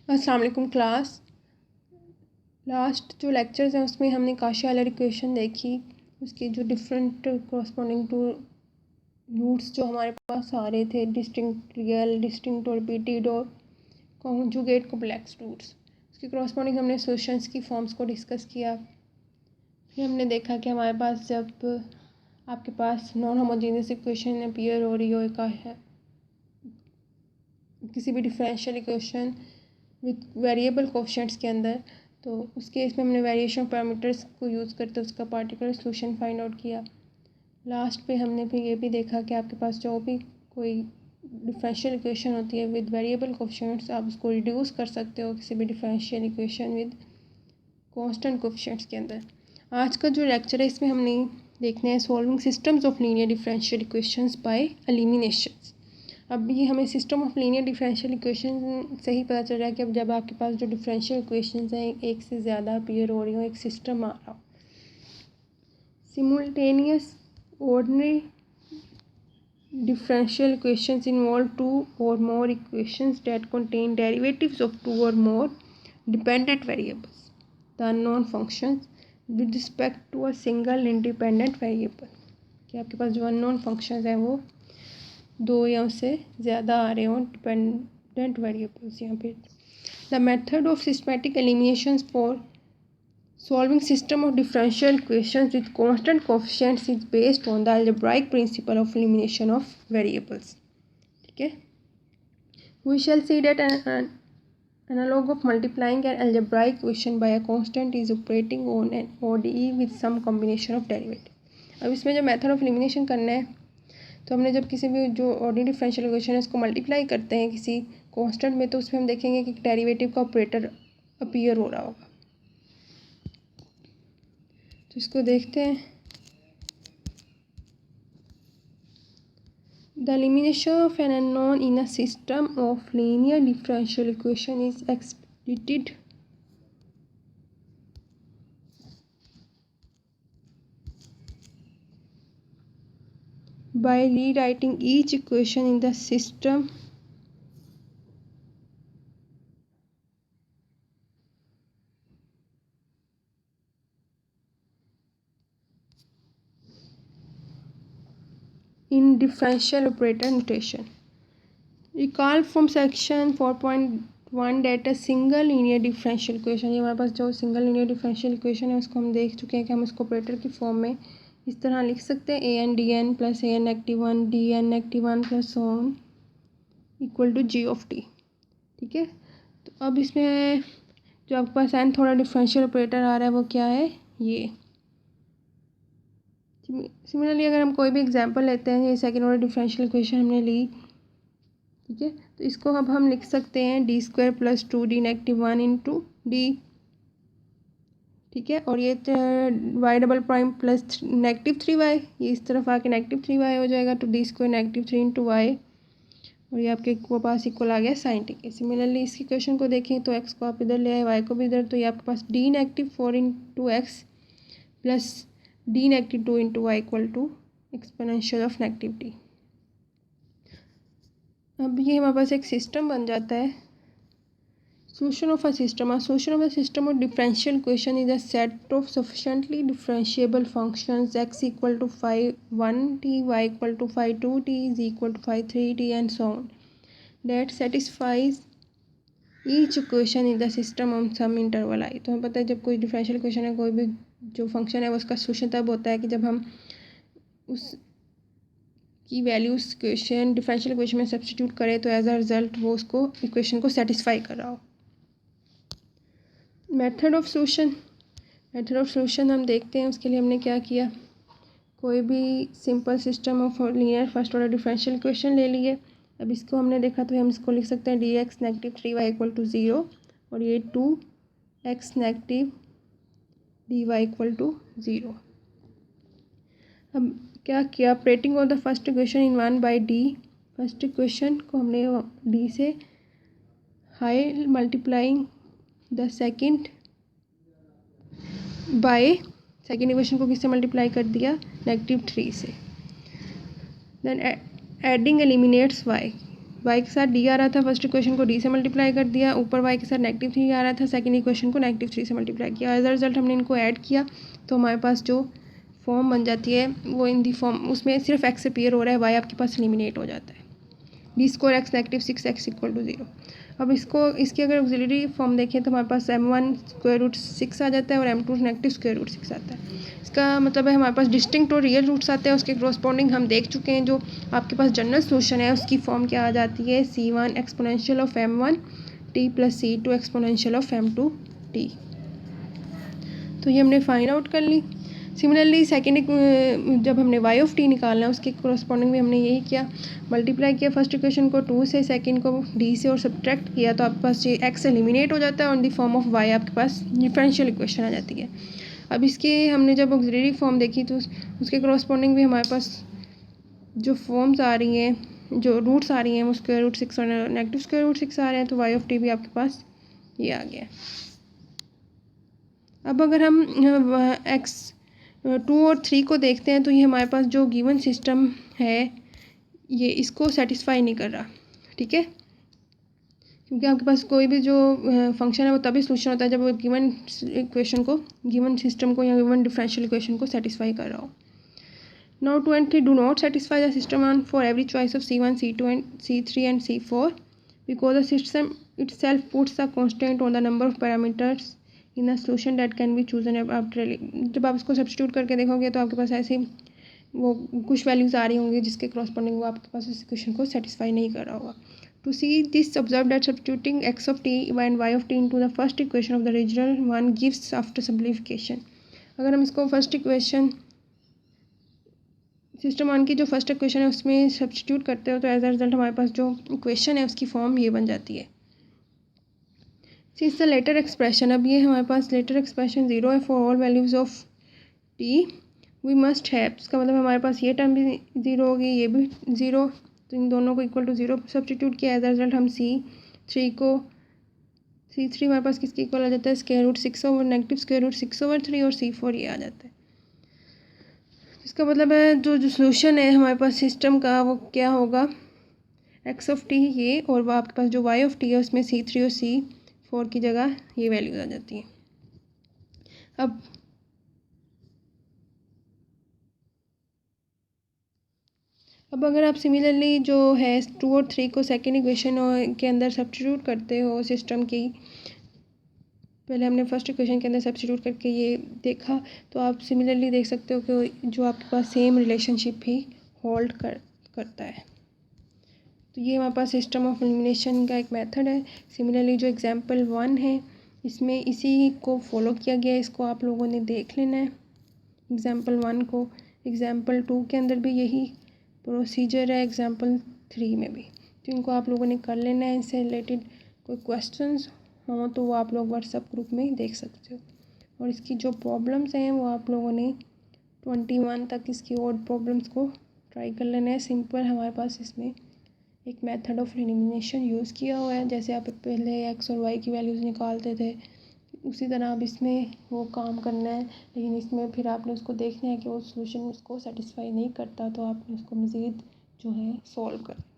अस्सलाम वालेकुम class. Last जो लेक्चर्स हैं उसमें हमने काशी-यूलर इक्वेशन देखी, उसके जो डिफरेंट कॉरस्पॉन्डिंग टू रूट्स जो हमारे पास आ रहे थे, डिस्टिंक्ट रियल, डिस्टिंक्ट और रिपीटेड और कॉन्जुगेट कॉम्प्लेक्स रूट्स, उसके कॉरस्पॉन्डिंग हमने सॉल्यूशंस की फॉर्म्स को डिस्कस किया। फिर हमने देखा कि हमारे पास जब आपके पास नॉन होमोजेनियस इक्वेशन अपीयर हो रही हो का है किसी भी differential equation with variable coefficients के अंदर, तो उस केस में हमने वेरिएशन पैरामीटर्स को यूज़ करते उसका पार्टिकुलर सॉल्यूशन फाइंड आउट किया। लास्ट पे हमने फिर ये भी देखा कि आपके पास जो भी कोई डिफरेंशियल इक्वेशन होती है विद वेरिएबल कोफिशिएंट्स, आप उसको रिड्यूस कर सकते हो किसी भी differential equation with constant coefficients के अंदर। आज का जो लेक्चर है इसमें हमने देखना है solving systems of linear differential equations bye eliminations. अब ये हमें system of linear differential equation से ही पता चल रहा है कि अब जब आपके पास जो डिफरेंशियल इक्वेशंस हैं एक से ज़्यादा अपीयर हो रही हो, एक सिस्टम आ रहा हो। Simultaneous ordinary differential equations involve two or more equations that contain derivatives of two or more dependent variables, the unknown functions, with respect to a single independent variable। कि आपके पास जो unknown functions हैं वो दो या उससे ज़्यादा आ रहे हों डिपेंडेंट वेरिएबल्स यहाँ पे। The method of systematic eliminations for solving system of differential equations with constant coefficients is based on the algebraic principle of elimination of variables। ठीक है, we shall see that an analog of multiplying an algebraic equation by a constant is operating on an ODE with some combination of derivative। अब इसमें जो method of elimination करना है, तो हमने जब किसी भी जो ऑर्डिनरी डिफरेंशियल इक्वेशन है उसको मल्टीप्लाई करते हैं किसी कांस्टेंट में, तो उसमें हम देखेंगे कि डेरिवेटिव का ऑपरेटर अपीयर हो रहा होगा। तो इसको देखते हैं। The elimination of an unknown in a system of linear differential equation is expedited by rewriting each equation in the system in differential operator notation। Recall from section 4.1 that a single linear differential equation, ये हमारे पास जो single linear differential equation है उसको हम देख चुके हैं कि हम इसको ऑपरेटर की फॉर्म में इस तरह लिख सकते हैं A N D N plus A N negative one D N negative one plus on equal to G of T. ठीक है, तो अब इसमें जो आपके पास एन थोड़ा डिफरेंशियल ऑपरेटर आ रहा है वो क्या है, ये। सिमिलरली अगर हम कोई भी एग्जांपल लेते हैं, ये सेकेंड ऑर्डर डिफरेंशियल इक्वेशन हमने ली, ठीक है, तो इसको अब हम लिख सकते हैं D square plus two D negative one into D. ठीक है, और ये Y double prime plus negative three Y, ये इस तरफ आके नेगेटिव थ्री वाई हो जाएगा, तो D square negative three into Y, और ये आपके पास इक्वल आ गया साइन टी के। सिमिलरली इसकी क्वेश्चन को देखें तो एक्स को आप इधर ले आए, वाई को भी इधर, तो ये आपके पास D negative four into X plus D negative two into Y equal to exponential of negative T. अब ये हमारे पास एक सिस्टम बन जाता है। Solution of a system. A solution of a system of differential equation is a set of sufficiently differentiable functions x equal to phi 1 t, y equal to phi 2 t is equal to phi 3 t and so on, that satisfies each equation in the system on some interval I। तो हमें पता है जब कोई differential equation है, कोई भी जो फंक्शन है उसका सोल्यूशन तब होता है कि जब हम उस की वैल्यूज इक्वेशन डिफरेंशियल इक्वेशन में सब्स्टिट्यूट करें तो एज अ रिजल्ट वो उसको इक्वेशन को सेटिस्फाई कर रहा हो। Method of solution, method of solution हम देखते हैं। उसके लिए हमने क्या किया, कोई भी simple system of linear first order differential equation ले लिए। अब इसको हमने देखा तो हम इसको लिख सकते हैं D X negative three Y equal to zero, और ये two X negative D Y equal to zero. अब क्या किया, operating on the first equation in one by D, first equation को हमने डी से हाई multiplying the second by, second equation को किससे मल्टीप्लाई कर दिया, नेगेटिव थ्री से। Then adding eliminates Y, y के साथ d आ रहा था, फर्स्ट इक्वेशन को d से मल्टीप्लाई कर दिया, ऊपर y के साथ -3 आ रहा था, सेकंड इक्वेशन को -3 से मल्टीप्लाई किया। एज अ रिजल्ट हमने इनको ऐड किया तो हमारे पास जो फॉर्म बन जाती है वो इन दी फॉर्म, उसमें सिर्फ x अपीयर हो रहा है, y आपके पास एलिमिनेट हो जाता है। d square x -6x = 0। अब इसकी अगर ऑक्सिलरी फॉर्म देखें तो हमारे पास m1 √6 आ जाता है और m2 -√6 आता है। इसका मतलब है हमारे पास डिस्टिंक्ट और रियल रूट्स आते हैं, उसके कॉरस्पॉन्डिंग हम देख चुके हैं। जो आपके पास जनरल सोल्यूशन है उसकी फॉर्म क्या आ जाती है, c1 exponential of m1 t + c2 exponential of m2 t। तो ये हमने फाइंड आउट कर ली। सिमिलरली सेकेंड जब हमने y निकालना है उसके कॉरस्पॉन्डिंग में हमने यही किया, मल्टीप्लाई किया फर्स्ट इक्वेशन को 2 से, सेकंड को d से और सब्ट्रैक्ट किया तो आपके पास ये x एलिमिनेट हो जाता है, on the form of y आपके पास डिफरेंशियल इक्वेशन आ जाती है। अब इसके हमने जब ऑक्सिलरी फॉर्म देखी तो उसके कॉरस्पॉन्डिंग भी हमारे पास जो फॉर्म्स आ रही हैं, जो रूट्स आ रही हैं वो √6 और -√6 आ रहे हैं, तो y भी आपके पास ये आ गया। अब अगर हम x 2 और 3 को देखते हैं तो ये हमारे पास जो गिवन सिस्टम है ये इसको सेटिस्फाई नहीं कर रहा, ठीक है, क्योंकि आपके पास कोई भी जो फंक्शन है वो तभी सोल्यूशन होता है जब वो गिवन इक्वेशन को, गिवन सिस्टम को या गिवन डिफरेंशियल इक्वेशन को सेटिस्फाई कर रहा हो। Now 2 and 3 do not satisfy the system on for every choice of C1, C2 and C3 and C4 because the system itself puts a constraint on the number of parameters in the solution that can be chosen arbitrarily। जब आप इसको substitute करके देखोगे तो आपके पास ऐसे वो कुछ वैल्यूज़ आ रही होंगी जिसके क्रॉसपॉन्डिंग वो आपके पास इस इक्वेशन को सेटिस्फाई नहीं कर रहा होगा। To see this, observe that substituting x of t and y of t into the first equation of the original one gives after simplification। अगर हम इसको फर्स्ट इक्वेशन सिस्टम वन की जो फर्स्ट इक्वेशन है उसमें सब्स्टिट्यूट करते हो तो एज अ रिजल्ट हमारे पास जो इक्वेशन है उसकी फॉर्म ये बन जाती है। सिंस द लेटर एक्सप्रेशन, अब ये हमारे पास लेटर एक्सप्रेशन 0 है for all values of T V must have, इसका मतलब हमारे पास ये टर्म भी 0 होगी, ये भी 0, तो इन दोनों को इक्वल टू 0 सब्स्टिट्यूट किया। एज अ रिजल्ट हम C3 हमारे पास किसके इक्वल आ जाता है, √6 ओवर -√6/3 और C4 ये आ जाता है। इसका मतलब है जो सोल्यूशन है हमारे पास सिस्टम का वो क्या होगा, x of t ये, और वो आपके पास जो y of t है उसमें C3 और C4 की जगह ये वैल्यूज आ जाती हैं। अब अगर आप सिमिलरली जो है 2 और 3 को सेकेंड इक्वेशन के अंदर सब्स्टिट्यूट करते हो सिस्टम की, पहले हमने फर्स्ट इक्वेशन के अंदर सब्स्टिट्यूट करके ये देखा, तो आप सिमिलरली देख सकते हो कि जो आपके पास सेम रिलेशनशिप भी होल्ड करता है। तो ये हमारे पास सिस्टम ऑफ एलिमिनेशन का एक मेथड है। सिमिलरली जो एग्जांपल 1 है इसमें इसी को फॉलो किया गया है, इसको आप लोगों ने देख लेना है एग्जांपल 1 को। एग्जांपल 2 के अंदर भी यही प्रोसीजर है, एग्जांपल 3 में भी, तो इनको आप लोगों ने कर लेना है। इससे रिलेटेड कोई क्वेश्चंस हो तो वो आप लोग व्हाट्सएप ग्रुप में देख सकते हो, और इसकी जो प्रॉब्लम्स हैं वो आप लोगों ने 21 तक इसकी और प्रॉब्लम्स को ट्राई कर लेना है। सिंपल हमारे पास इसमें एक मेथड ऑफ एलिमिनेशन यूज़ किया हुआ है, जैसे आप पहले x और y की वैल्यूज़ निकालते थे उसी तरह अब इसमें वो काम करना है, लेकिन इसमें फिर आपने उसको देखना है कि वो सोल्यूशन उसको सेटिस्फाई नहीं करता, तो आपने उसको मज़ीद जो है सॉल्व करना है।